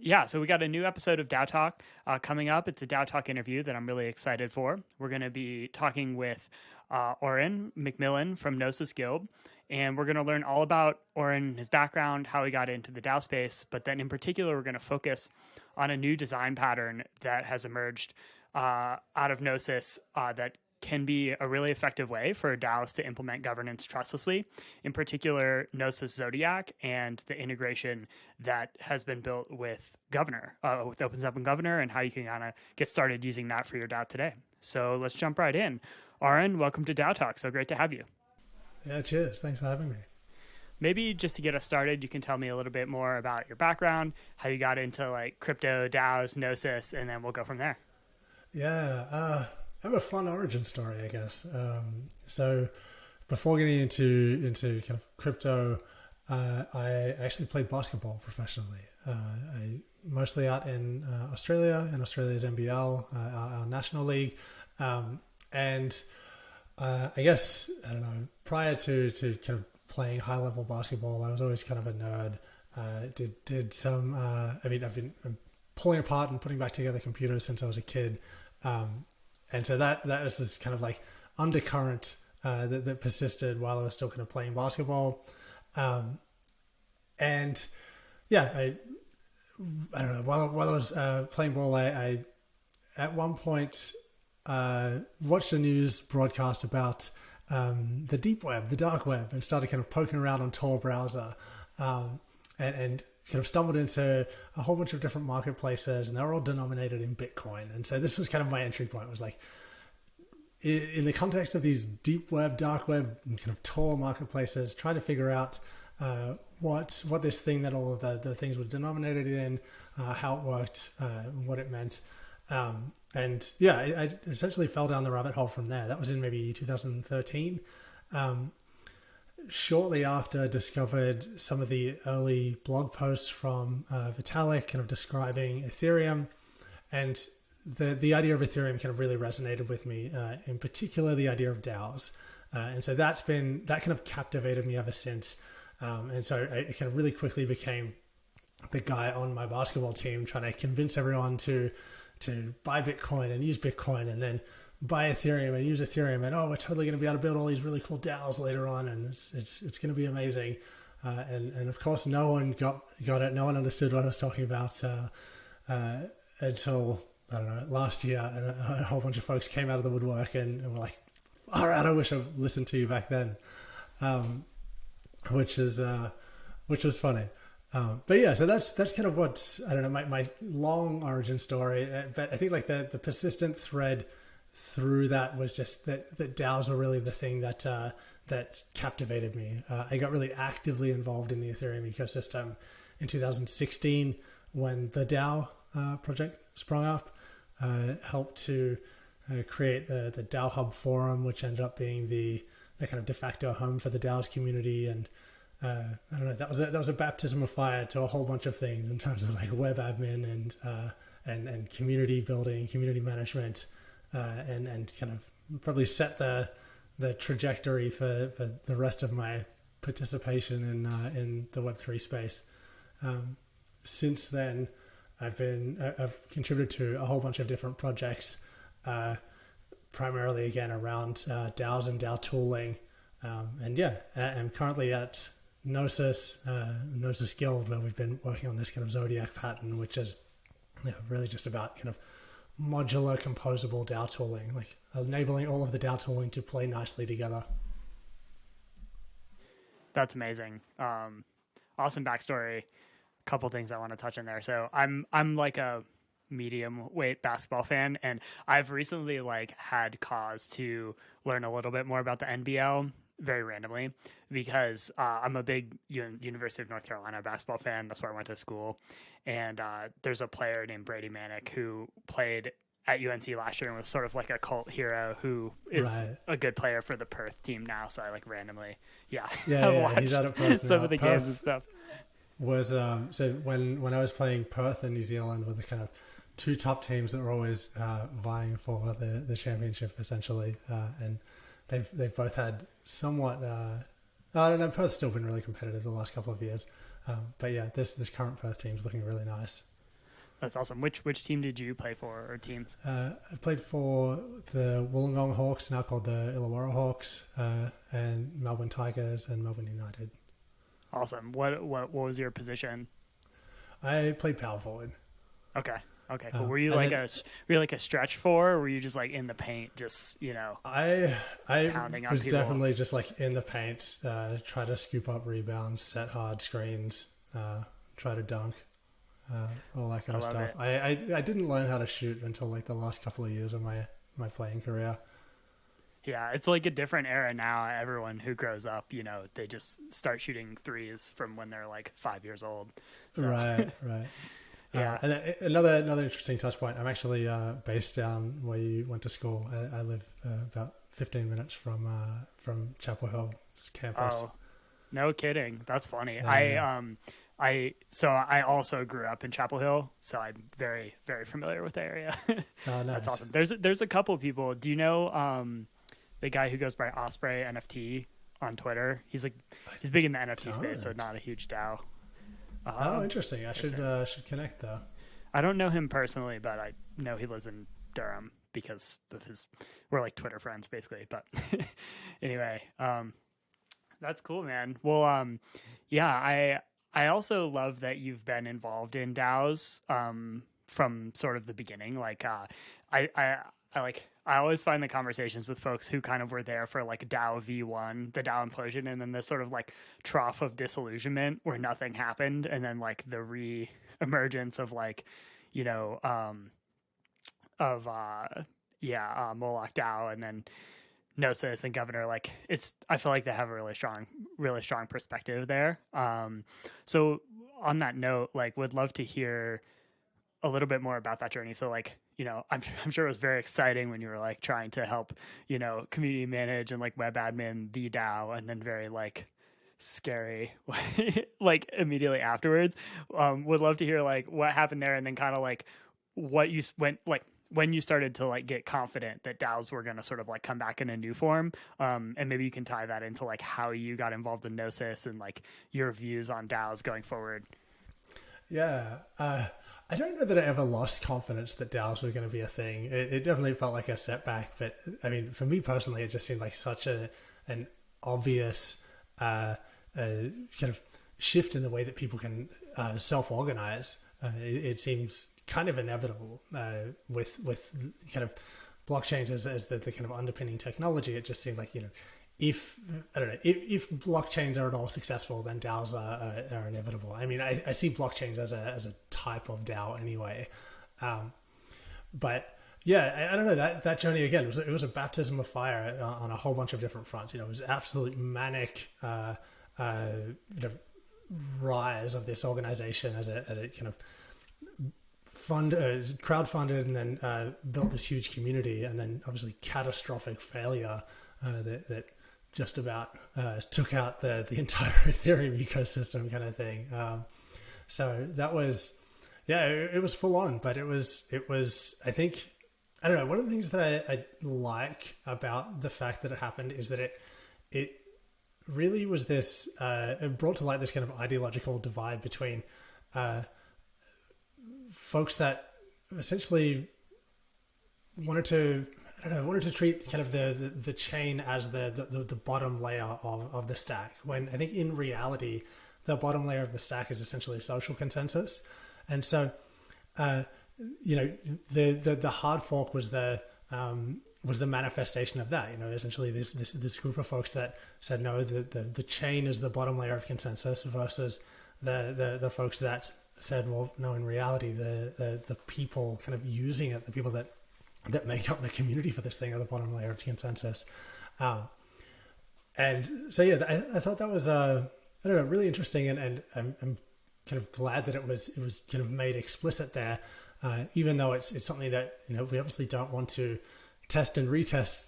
Yeah, so we got a new episode of DAO Talk coming up. It's a DAO Talk interview that I'm really excited for. We're going to be talking with Auryn Macmillan from Gnosis Guild, and we're going to learn all about Auryn, his background, how he got into the DAO space, but then in particular, we're going to focus on a new design pattern that has emerged out of Gnosis that can be a really effective way for DAOs to implement governance trustlessly, in particular Gnosis Zodiac and the integration that has been built with Governor, with OpenSub and Governor, and how you can kind of get started using that for your DAO today. So let's jump right in. Auryn, welcome to DAO Talk. So great to have you. Yeah, cheers. Thanks for having me. Maybe just to get us started, you can tell me a little bit more about your background, how you got into like crypto, DAOs, Gnosis, and then we'll go from there. Yeah, I have a fun origin story, I guess. So before getting into kind of crypto, I actually played basketball professionally. I mostly out in Australia, in Australia's NBL, our national league, and I guess I don't know. Prior to kind of playing high level basketball, I was always kind of a nerd. Did some. I've been pulling apart and putting back together computers since I was a kid. And so that was kind of like undercurrent that persisted while I was still kind of playing basketball. And yeah, I don't know, while I was playing ball, I at one point watched a news broadcast about the deep web, the dark web, and started kind of poking around on Tor browser and kind of stumbled into a whole bunch of different marketplaces, and they're all denominated in Bitcoin. And so this was kind of my entry point. It was like, in the context of these deep web, dark web, and kind of Tor marketplaces, trying to figure out what this thing that all of the things were denominated in, how it worked, what it meant. And yeah, I essentially fell down the rabbit hole from there. That was in maybe 2013. Shortly after, discovered some of the early blog posts from Vitalik kind of describing Ethereum, and the idea of Ethereum kind of really resonated with me, in particular the idea of DAOs. And so that kind of captivated me ever since. And so I kind of really quickly became the guy on my basketball team trying to convince everyone to buy Bitcoin and use Bitcoin, and then buy Ethereum and use Ethereum, and we're totally going to be able to build all these really cool DAOs later on, and it's going to be amazing. And of course, no one got it. No one understood what I was talking about until, I don't know, last year, and a whole bunch of folks came out of the woodwork and were like, "All right, I wish I listened to you back then," which was funny. But yeah, so that's kind of what, I don't know, my long origin story. But I think like the persistent thread through that was just that DAOs were really the thing that captivated me. I got really actively involved in the Ethereum ecosystem in 2016 when the DAO project sprung up. Helped to create the DAO Hub forum, which ended up being the kind of de facto home for the DAOs community. And I don't know, that was a baptism of fire to a whole bunch of things in terms of like web admin and community building, community management. And kind of probably set the trajectory for the rest of my participation in the Web3 space. Since then, I've contributed to a whole bunch of different projects, primarily again around DAOs and DAO tooling. And yeah, I'm currently at Gnosis Guild, where we've been working on this kind of Zodiac pattern, which is really just about kind of modular composable DAO tooling, like enabling all of the DAO tooling to play nicely together. That's amazing. Awesome backstory. A couple things I want to touch on there. So I'm like a medium weight basketball fan, and I've recently like had cause to learn a little bit more about the NBL very randomly, because I'm a big University of North Carolina basketball fan. That's where I went to school. And there's a player named Brady Manick who played at UNC last year and was sort of like a cult hero who is a good player for the Perth team now. So I like randomly, watched he's out of Perth some now. of the games and stuff. Was so when I was playing Perth and New Zealand were the kind of two top teams that were always vying for the championship essentially, and they've both had somewhat. I don't know. Perth's still been really competitive the last couple of years, but yeah, this current Perth team's looking really nice. That's awesome. Which team did you play for, or teams? I played for the Wollongong Hawks, now called the Illawarra Hawks, and Melbourne Tigers and Melbourne United. Awesome. What was your position? I played power forward. Okay, cool. Were you like a stretch four, or were you just like in the paint, just I pounding on was people? Definitely just like in the paint, try to scoop up rebounds, set hard screens, try to dunk. All that kind of stuff. I didn't learn how to shoot until like the last couple of years of my playing career. Yeah, it's like a different era now. Everyone who grows up, they just start shooting threes from when they're like 5 years old. So. Right. Yeah. And another interesting touch point. I'm actually based down where you went to school. I live about 15 minutes from Chapel Hill's campus. Oh, no kidding. That's funny. Yeah. I also grew up in Chapel Hill, so I'm very, very familiar with the area. Oh, nice. That's awesome. There's a couple people. Do you know the guy who goes by Osprey NFT on Twitter? He's big in the NFT space, so not a huge DAO. Interesting. I should connect though. I don't know him personally, but I know he lives in Durham because of we're like Twitter friends basically. But anyway, that's cool, man. Well, yeah, I also love that you've been involved in DAOs from sort of the beginning. Like, I always find the conversations with folks who kind of were there for like DAO V1, the DAO implosion, and then this sort of like trough of disillusionment where nothing happened, and then like the re-emergence of like, Moloch DAO, and then Gnosis and Governor. Like I feel like they have a really strong perspective there. So on that note, like would love to hear a little bit more about that journey. So like, I'm sure it was very exciting when you were like trying to help, community manage and like web admin the DAO, and then very like scary like immediately afterwards. Would love to hear like what happened there, and then kind of like what you went like when you started to like get confident that DAOs were going to sort of like come back in a new form. And maybe you can tie that into like how you got involved in Gnosis and like your views on DAOs going forward. Yeah. I don't know that I ever lost confidence that DAOs were going to be a thing. It definitely felt like a setback, but I mean, for me personally, it just seemed like such an obvious kind of shift in the way that people can self-organize. It seems kind of inevitable with kind of blockchains as the kind of underpinning technology. It just seemed like, if blockchains are at all successful, then DAOs are inevitable. I mean, I see blockchains as a type of DAO anyway. But yeah, I don't know, that journey again, it was a baptism of fire on a whole bunch of different fronts. It was absolutely manic rise of this organization as a kind of crowdfunded and then built this huge community, and then obviously catastrophic failure that just about took out the entire Ethereum ecosystem kind of thing. So that was, it was full on, but it was, I think, I don't know, one of the things that I like about the fact that it happened is that it really was this, it brought to light this kind of ideological divide between folks that essentially wanted to treat kind of the chain as the bottom layer of the stack, when I think in reality the bottom layer of the stack is essentially social consensus. And so the hard fork was the manifestation of that. Essentially this group of folks that said no, the chain is the bottom layer of consensus, versus the folks that said, well, no, in reality the people kind of using it, the people that make up the community for this thing are the bottom layer of consensus. And so I thought that was really interesting, and I'm kind of glad that it was kind of made explicit there, even though it's something that we obviously don't want to test and retest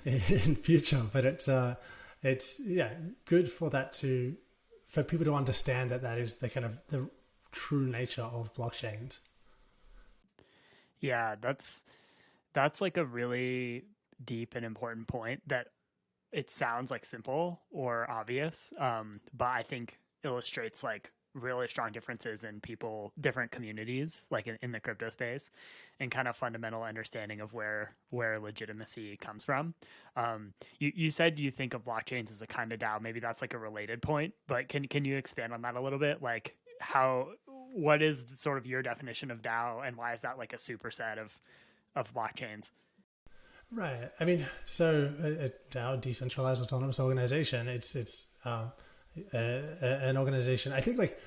in future, but it's good for people to understand that is the kind of the true nature of blockchains. Yeah, that's like a really deep and important point that it sounds like simple or obvious, but I think illustrates like really strong differences in different communities, like in the crypto space, and kind of fundamental understanding of where legitimacy comes from. You said you think of blockchains as a kind of DAO. Maybe that's like a related point, but can you expand on that a little bit? Like what is sort of your definition of DAO, and why is that like a superset of blockchains? Right. I mean, so a DAO, decentralized autonomous organization, it's an organization. I think like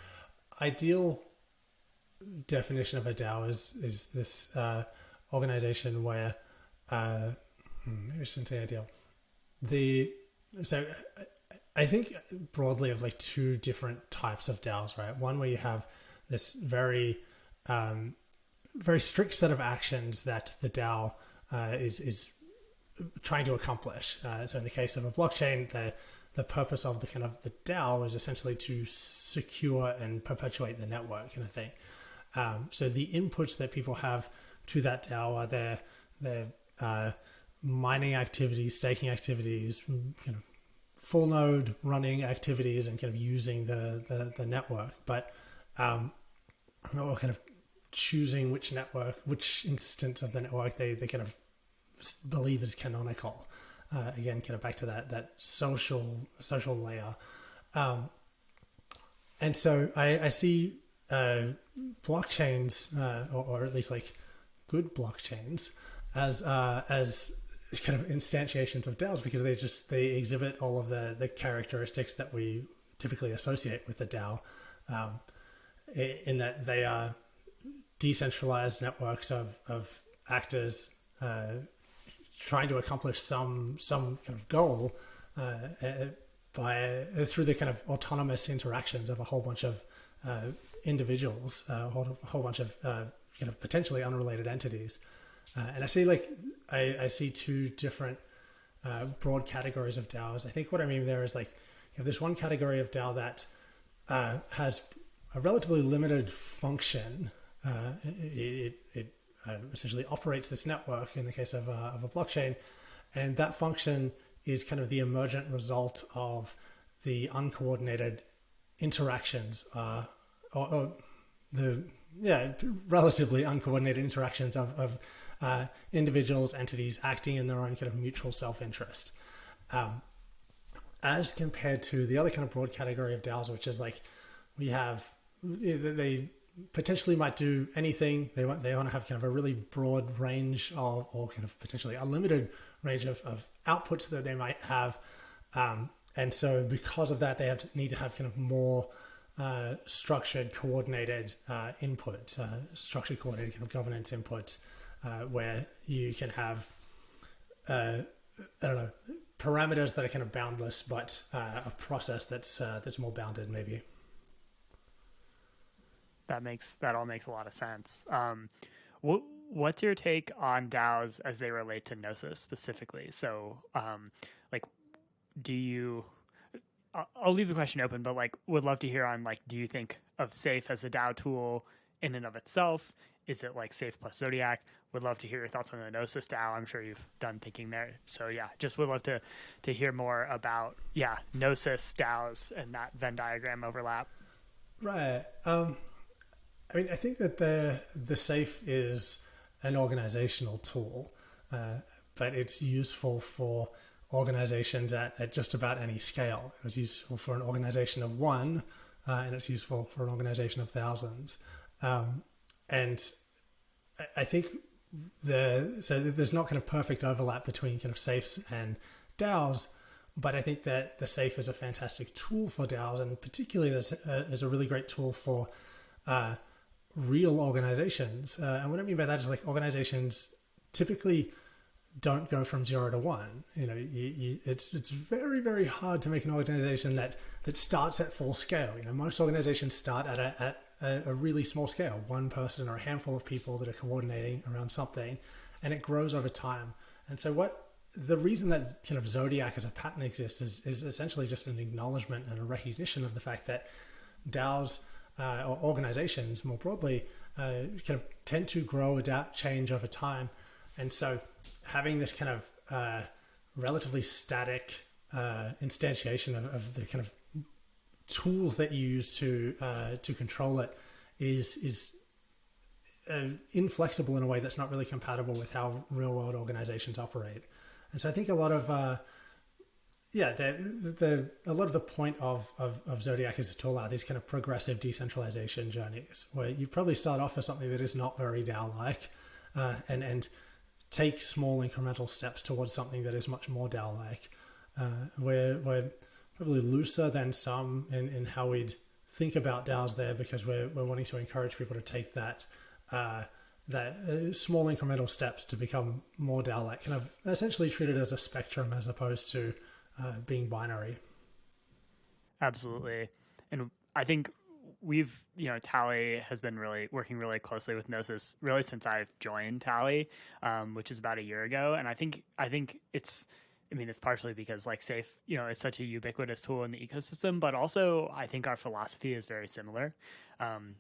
ideal definition of a DAO is this organization where maybe I shouldn't say ideal. So I think broadly of like two different types of DAOs, right? One where you have this very strict set of actions that the DAO is trying to accomplish. So in the case of a blockchain, the purpose of the DAO is essentially to secure and perpetuate the network kind of thing. So the inputs that people have to that DAO are their mining activities, staking activities, full node running activities, and kind of using the network, but or kind of choosing which instance of the network they kind of believe is canonical. Again, kind of back to that social layer. And so I see blockchains, or at least like good blockchains, as kind of instantiations of DAOs, because they exhibit all of the characteristics that we typically associate with the DAO, in that they are decentralized networks of actors trying to accomplish some kind of goal through the kind of autonomous interactions of a whole bunch of individuals, a whole bunch of kind of potentially unrelated entities. And I see I see two different broad categories of DAOs. I think what I mean there is like you have this one category of DAO that has a relatively limited function. It essentially operates this network in the case of a blockchain, and that function is kind of the emergent result of the uncoordinated interactions, or the relatively uncoordinated interactions of individuals, entities acting in their own kind of mutual self-interest, as compared to the other kind of broad category of DAOs, which is like they potentially might do anything. They want to have kind of a really broad range or kind of potentially unlimited range of outputs that they might have. And so because of that, they need to have kind of more structured, coordinated input, structured, coordinated kind of governance inputs, where you can have, parameters that are kind of boundless, but a process that's more bounded maybe. That all makes a lot of sense. What's your take on DAOs as they relate to Gnosis specifically? So, I'll leave the question open, but would love to hear on do you think of Safe as a DAO tool in and of itself? Is it like Safe plus Zodiac? Would love to hear your thoughts on the Gnosis DAO. I'm sure you've done thinking there. So yeah, just would love to hear more about Gnosis DAOs and that Venn diagram overlap. Right. I mean, I think that the Safe is an organizational tool, but it's useful for organizations at just about any scale. It's useful for an organization of one, and it's useful for an organization of thousands. And I think so there's not kind of perfect overlap between kind of Safes and DAOs, but I think that the Safe is a fantastic tool for DAOs, and particularly as a really great tool for real organizations. And what I mean by that is organizations typically don't go from 0 to 1. It's very, very hard to make an organization that starts at full scale. Most organizations start at a really small scale, one person or a handful of people that are coordinating around something, and it grows over time. And so the reason that kind of Zodiac as a pattern exists is essentially just an acknowledgement and a recognition of the fact that DAOs or organizations more broadly kind of tend to grow, adapt, change over time. And so having this kind of relatively static instantiation of the kind of tools that you use to control it is inflexible in a way that's not really compatible with how real world organizations operate. And so I think a lot of a lot of the point of Zodiac as a tool are these kind of progressive decentralization journeys, where you probably start off as something that is not very DAO-like, and take small incremental steps towards something that is much more DAO-like. We're probably looser than some in how we'd think about DAOs there, because we're wanting to encourage people to take that small incremental steps to become more DAO-like, kind of essentially treat it as a spectrum as opposed to being binary. Absolutely. And I think we've, Tally has been really working really closely with Gnosis really since I've joined Tally, which is about a year ago. And I think it's partially because like Safe, is such a ubiquitous tool in the ecosystem, but also I think our philosophy is very similar.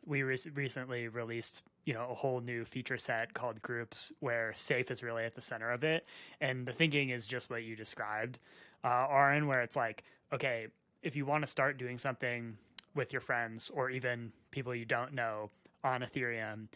We recently released, a whole new feature set called Groups, where Safe is really at the center of it. And the thinking is just what you described, Auryn, where it's like, okay, if you want to start doing something with your friends or even people you don't know on Ethereum,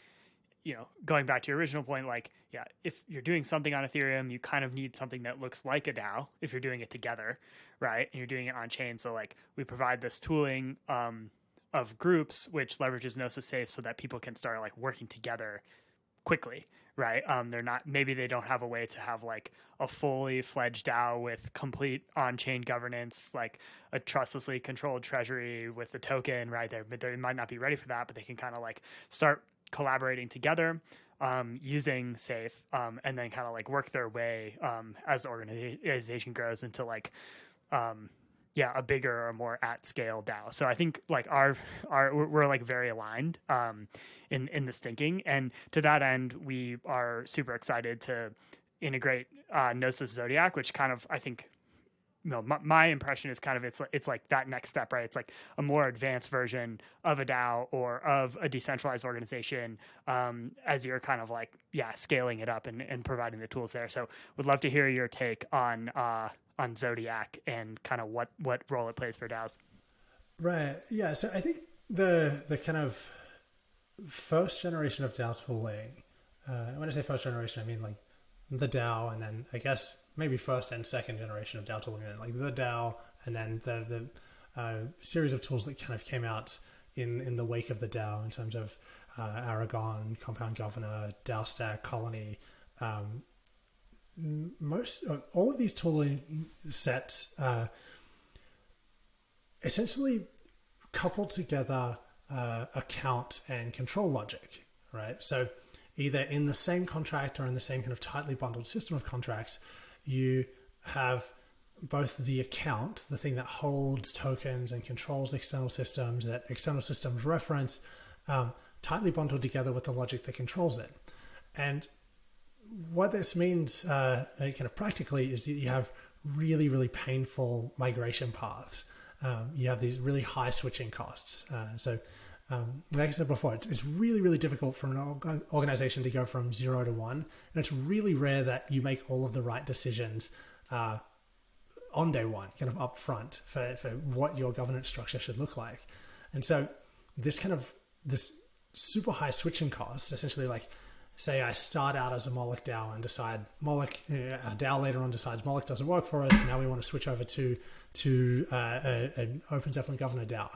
going back to your original point, like, yeah, if you're doing something on Ethereum, you kind of need something that looks like a DAO if you're doing it together, right? And you're doing it on chain. So like we provide this tooling of Groups, which leverages Gnosis Safe so that people can start like working together quickly, right? Maybe they don't have a way to have like a fully fledged DAO with complete on-chain governance, like a trustlessly controlled treasury with the token, right? They might not be ready for that, but they can kind of like start collaborating together using Safe, and then kind of like work their way as the organization grows into like a bigger or more at scale DAO. So I think like we're like very aligned in this thinking, and to that end, we are super excited to integrate Gnosis Zodiac, which kind of I think. My impression is kind of it's like that next step, right? It's like a more advanced version of a DAO or of a decentralized organization, as you're kind of like scaling it up and providing the tools there. So would love to hear your take on Zodiac and kind of what role it plays for DAOs. Right. Yeah. So I think the kind of first generation of DAO tooling. When I say first generation, I mean like the DAO, and then I guess maybe first and second generation of DAO tooling, like the DAO, and then the series of tools that kind of came out in the wake of the DAO in terms of Aragon, Compound Governor, DAO Stack, Colony. All of these tooling sets essentially couple together account and control logic, right? So either in the same contract or in the same kind of tightly bundled system of contracts, you have both the account, the thing that holds tokens and controls external systems that external systems reference, tightly bundled together with the logic that controls it. And what this means kind of practically is that you have really, really painful migration paths. You have these really high switching costs. Like I said before, it's really, really difficult for an organization to go from 0 to 1. And it's really rare that you make all of the right decisions on day one, kind of upfront for what your governance structure should look like. And so this super high switching cost, essentially like, say I start out as a Moloch DAO and decide Moloch, our DAO later on decides Moloch doesn't work for us. Now we want to switch over to an Open Zeppelin Governor DAO.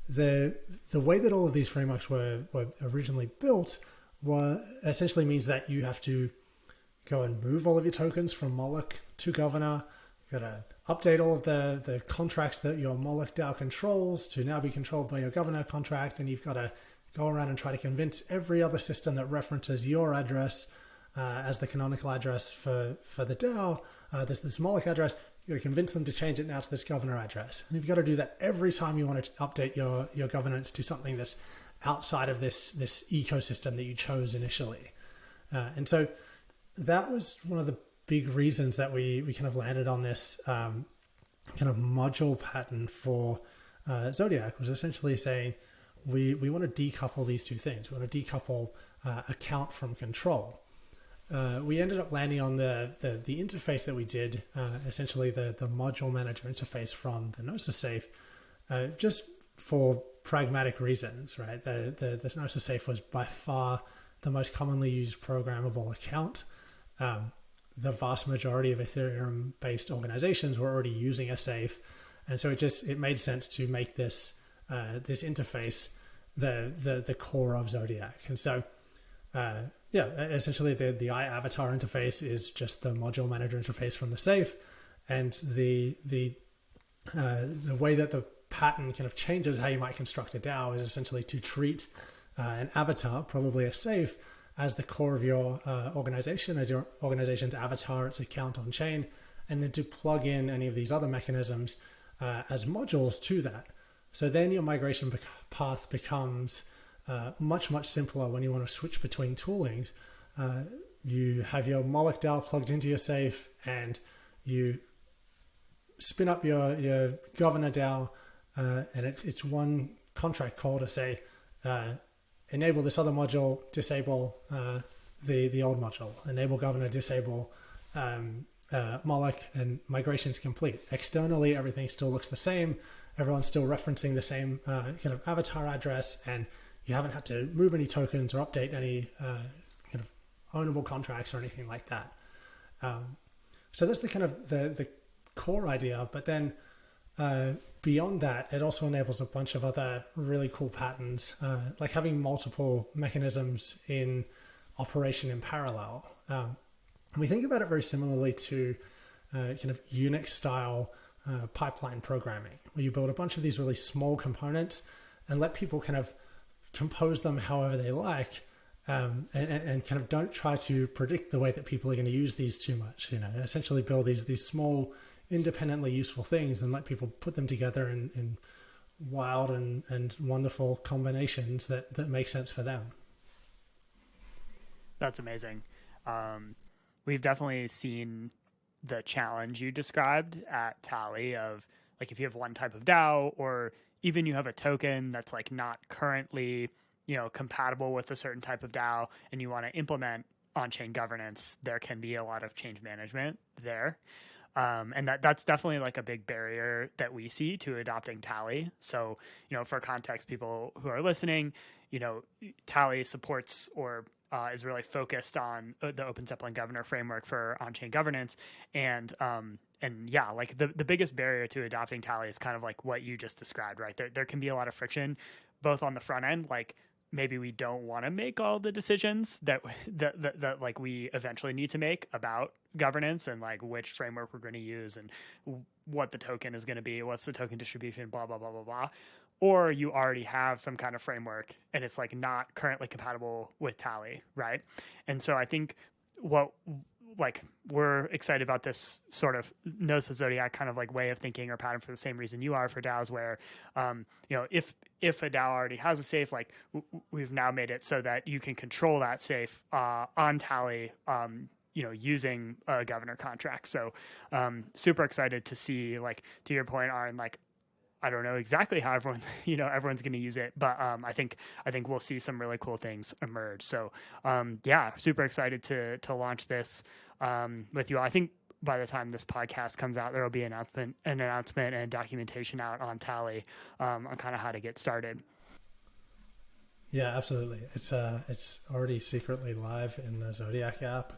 The way that all of these frameworks were originally built essentially means that you have to go and move all of your tokens from Moloch to Governor. You've got to update all of the contracts that your Moloch DAO controls to now be controlled by your Governor contract, and you've got to go around and try to convince every other system that references your address as the canonical address for the DAO, this Moloch address. You've got to convince them to change it now to this Governor address. And you've got to do that every time you want to update your governance to something that's outside of this ecosystem that you chose initially. And so that was one of the big reasons that we kind of landed on this kind of module pattern for Zodiac, was essentially saying we want to decouple these two things. We want to decouple account from control. We ended up landing on the interface that we did, essentially the module manager interface from the Gnosis Safe, just for pragmatic reasons, right? The Gnosis safe was by far the most commonly used programmable account. The vast majority of Ethereum-based organizations were already using a safe, and so it made sense to make this interface the core of Zodiac. And so essentially the avatar interface is just the module manager interface from the safe, and the way that the pattern kind of changes how you might construct a DAO is essentially to treat an avatar, probably a safe, as the core of your organization, as your organization's avatar, its account on chain, and then to plug in any of these other mechanisms as modules to that. So then your migration path becomes much, much simpler when you want to switch between toolings. You have your Moloch DAO plugged into your safe, and you spin up your Governor DAO, and it's one contract call to say, enable this other module, disable the old module, enable Governor, disable Moloch, and migration's complete. Externally, everything still looks the same. Everyone's still referencing the same kind of avatar address, and you haven't had to move any tokens or update any kind of ownable contracts or anything like that. So that's the kind of the core idea. But then beyond that, it also enables a bunch of other really cool patterns, like having multiple mechanisms in operation in parallel. We think about it very similarly to kind of Unix style pipeline programming, where you build a bunch of these really small components and let people kind of compose them however they like, and kind of don't try to predict the way that people are going to use these too much. Essentially build these small, independently useful things and let people put them together in wild and wonderful combinations that make sense for them. That's amazing. We've definitely seen the challenge you described at Tally of, like, if you have one type of DAO, or even you have a token that's like not currently, compatible with a certain type of DAO, and you want to implement on-chain governance, there can be a lot of change management there. And that's definitely like a big barrier that we see to adopting Tally. So, for context, people who are listening, Tally supports or is really focused on the Open Zeppelin Governor framework for on-chain governance. And yeah, like the biggest barrier to adopting Tally is kind of like what you just described, right? There can be a lot of friction, both on the front end, like maybe we don't want to make all the decisions that like we eventually need to make about governance and like which framework we're going to use and what the token is going to be, what's the token distribution, blah, blah, blah, blah, blah. Or you already have some kind of framework and it's like not currently compatible with Tally, right? And so I think we're excited about this sort of Gnosis Zodiac kind of like way of thinking or pattern for the same reason you are for DAOs, where, if a DAO already has a safe, like we've now made it so that you can control that safe on Tally, using a governor contract. So super excited to see, like, to your point, Auryn, like, I don't know exactly how everyone's going to use it, but I think we'll see some really cool things emerge. So super excited to launch this with you all. I think by the time this podcast comes out, there will be an announcement and documentation out on Tally on kind of how to get started. Yeah, absolutely. It's already secretly live in the Zodiac app.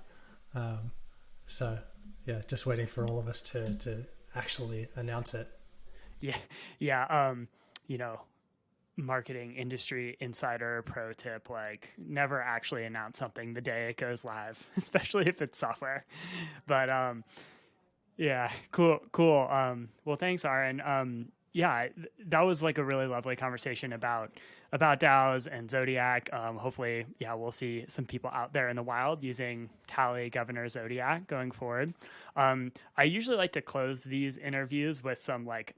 So yeah, just waiting for all of us to actually announce it. Yeah. Marketing industry insider pro tip, like never actually announce something the day it goes live, especially if it's software. But yeah, cool. Well, thanks, Auryn. That was like a really lovely conversation about DAOs and Zodiac. Hopefully, we'll see some people out there in the wild using Tally Governor Zodiac going forward. I usually like to close these interviews with some like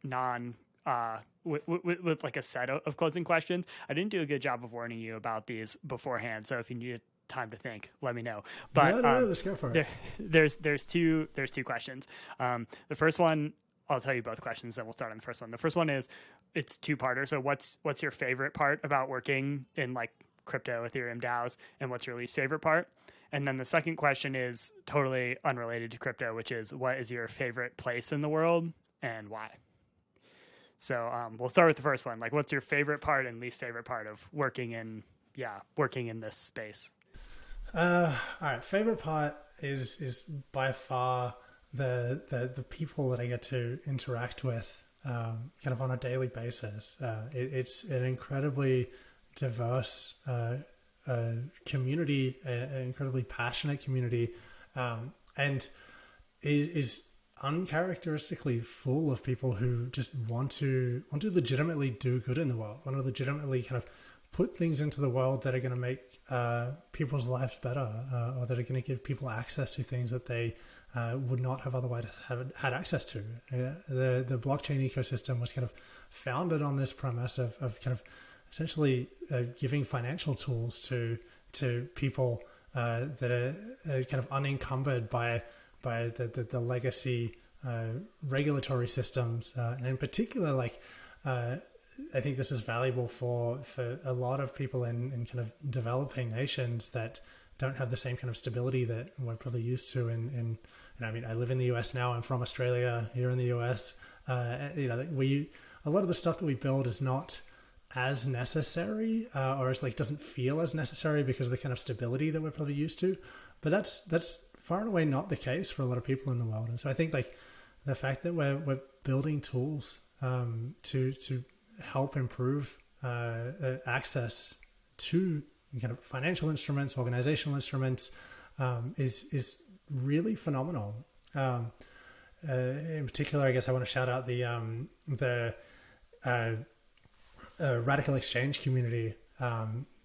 with like a set of closing questions. I didn't do a good job of warning you about these beforehand, so if you need time to think, let me know. But let's go for it. There's two questions. The first one, I'll tell you both questions, then we'll start on the first one. The first one is, it's two-parter. So what's your favorite part about working in like crypto Ethereum DAOs, and what's your least favorite part? And then the second question is totally unrelated to crypto, which is, what is your favorite place in the world and why? So we'll start with the first one. Like, what's your favorite part and least favorite part of working in this space? All right. Favorite part is by far the people that I get to interact with kind of on a daily basis. It's an incredibly diverse community, an incredibly passionate community, and is uncharacteristically full of people who just want to legitimately do good in the world, want to legitimately kind of put things into the world that are going to make people's lives better, or that are going to give people access to things that they would not have otherwise had access to. The blockchain ecosystem was kind of founded on this premise of kind of essentially giving financial tools to people that are kind of unencumbered by the legacy regulatory systems, and in particular, like I think this is valuable for a lot of people in kind of developing nations that don't have the same kind of stability that we're probably used to and I mean, I live in the US now. I'm from Australia here in the US. A lot of the stuff that we build is not as necessary, or it's like doesn't feel as necessary because of the kind of stability that we're probably used to. But that's far and away not the case for a lot of people in the world. And so I think like the fact that we're building tools to help improve access to kind of financial instruments, organizational instruments, is really phenomenal. In particular, I guess I want to shout out the Radical Exchange community.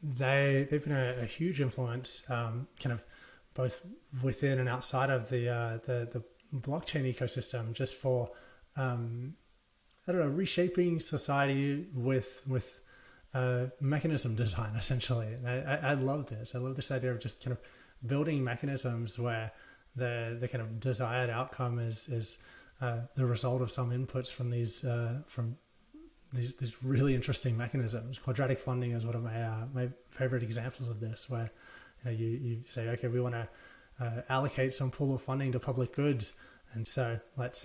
They've been a huge influence, kind of both within and outside of the blockchain ecosystem, just for reshaping society with mechanism design, essentially. And I love this. I love this idea of just kind of building mechanisms where the kind of desired outcome is the result of some inputs from these really interesting mechanisms. Quadratic funding is one of my favorite examples of this, where you say, okay, we want to allocate some pool of funding to public goods, and so let's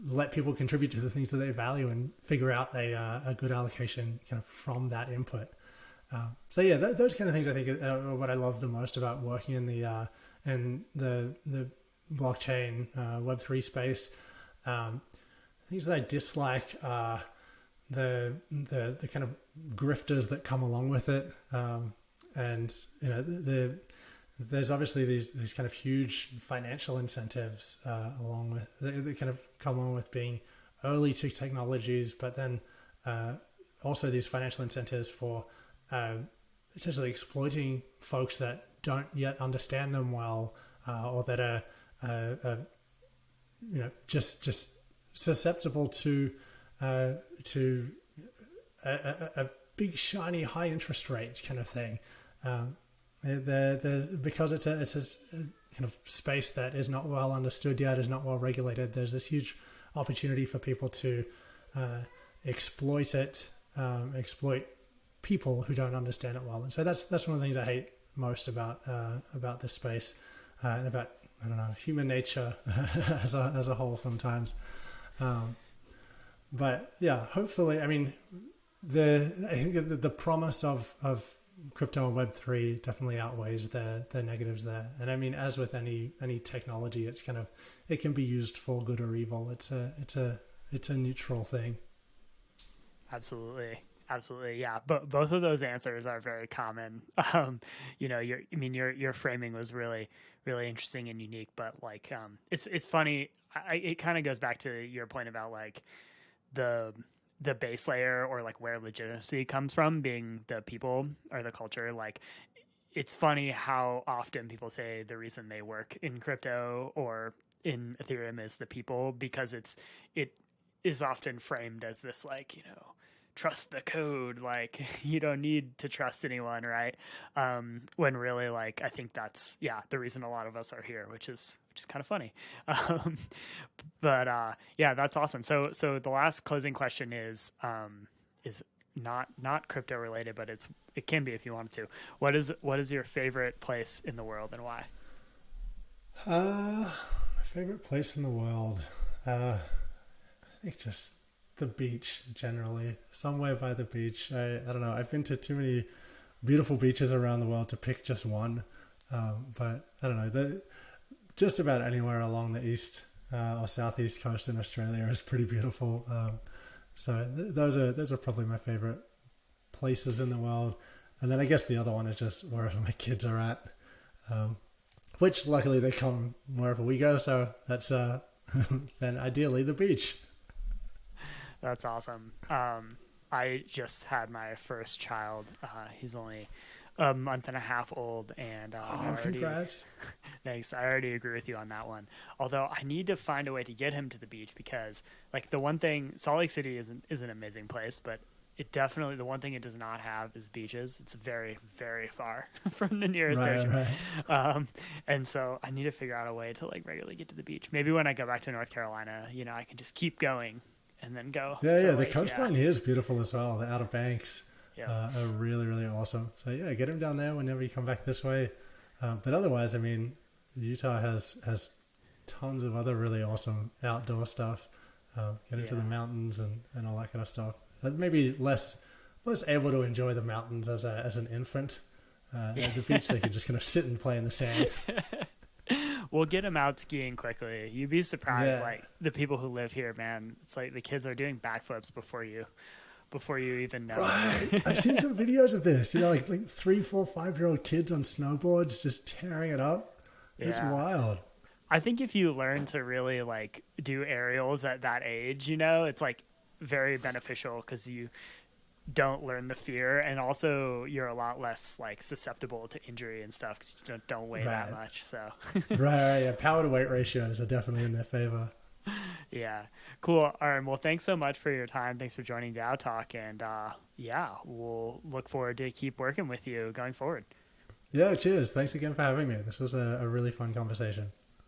let people contribute to the things that they value and figure out a good allocation kind of from that input. So yeah, those kind of things I think are what I love the most about working in the blockchain Web3 space. Things that I dislike are the kind of grifters that come along with it, and there's obviously these kind of huge financial incentives along with that kind of come along with being early to technologies, but then also these financial incentives for essentially exploiting folks that don't yet understand them well, or that are just susceptible to a big shiny high interest rate kind of thing. Because it's a kind of space that is not well understood yet, is not well regulated. There's this huge opportunity for people to exploit it, exploit people who don't understand it well. And so that's one of the things I hate most about this space, and about, I don't know, human nature as a whole sometimes. But yeah, hopefully, I mean, I think the promise of crypto and Web3 definitely outweighs the negatives there. And I mean, as with any technology, it's kind of, it can be used for good or evil. It's a neutral thing. Absolutely. Yeah. But both of those answers are very common. Your framing was really, really interesting and unique, but like, it's funny. It kind of goes back to your point about like the base layer, or like where legitimacy comes from, being the people or the culture. Like, it's funny how often people say the reason they work in crypto or in Ethereum is the people, because it is often framed as this, like, trust the code, like you don't need to trust anyone, right? When really, like, I think that's the reason a lot of us are here, which is kind of funny. But that's awesome. So the last closing question is not crypto related, but it can be if you wanted to. What is your favorite place in the world, and why? My favorite place in the world, I think just the beach generally, somewhere by the beach. I don't know. I've been to too many beautiful beaches around the world to pick just one. But I don't know. Just about anywhere along the east or southeast coast in Australia is pretty beautiful. So those are probably my favorite places in the world. And then I guess the other one is just wherever my kids are at, which luckily they come wherever we go. So that's then ideally the beach. That's awesome. I just had my first child. He's only a month and a half old, and congrats. Thanks. I already agree with you on that one. Although I need to find a way to get him to the beach because, like, the one thing, Salt Lake City is an amazing place, but it definitely, the one thing it does not have is beaches. It's very, very far from the nearest ocean. Right. And so I need to figure out a way to, like, regularly get to the beach. Maybe when I go back to North Carolina, I can just keep going and then go. Yeah. The coastline here is beautiful as well. The Outer Banks are really, really awesome. So yeah, get him down there whenever you come back this way. But otherwise, I mean, Utah has tons of other really awesome outdoor stuff. Get into the mountains and all that kind of stuff. Maybe less able to enjoy the mountains as an infant. At the beach, they could just kind of sit and play in the sand. We'll get them out skiing quickly. You'd be surprised, like the people who live here, man. It's like the kids are doing backflips before you even know. Right. I've seen some videos of this. Like 3, 4, 5-year-old kids on snowboards just tearing it up. Yeah. It's wild. I think if you learn to really like do aerials at that age, it's like very beneficial because you don't learn the fear, and also you're a lot less like susceptible to injury and stuff because you don't weigh that much. So right. Yeah. Power to weight ratios are definitely in their favor. Yeah, cool. All right. Well, thanks so much for your time. Thanks for joining DAO Talk, and we'll look forward to keep working with you going forward. Yeah, cheers. Thanks again for having me. This was a really fun conversation.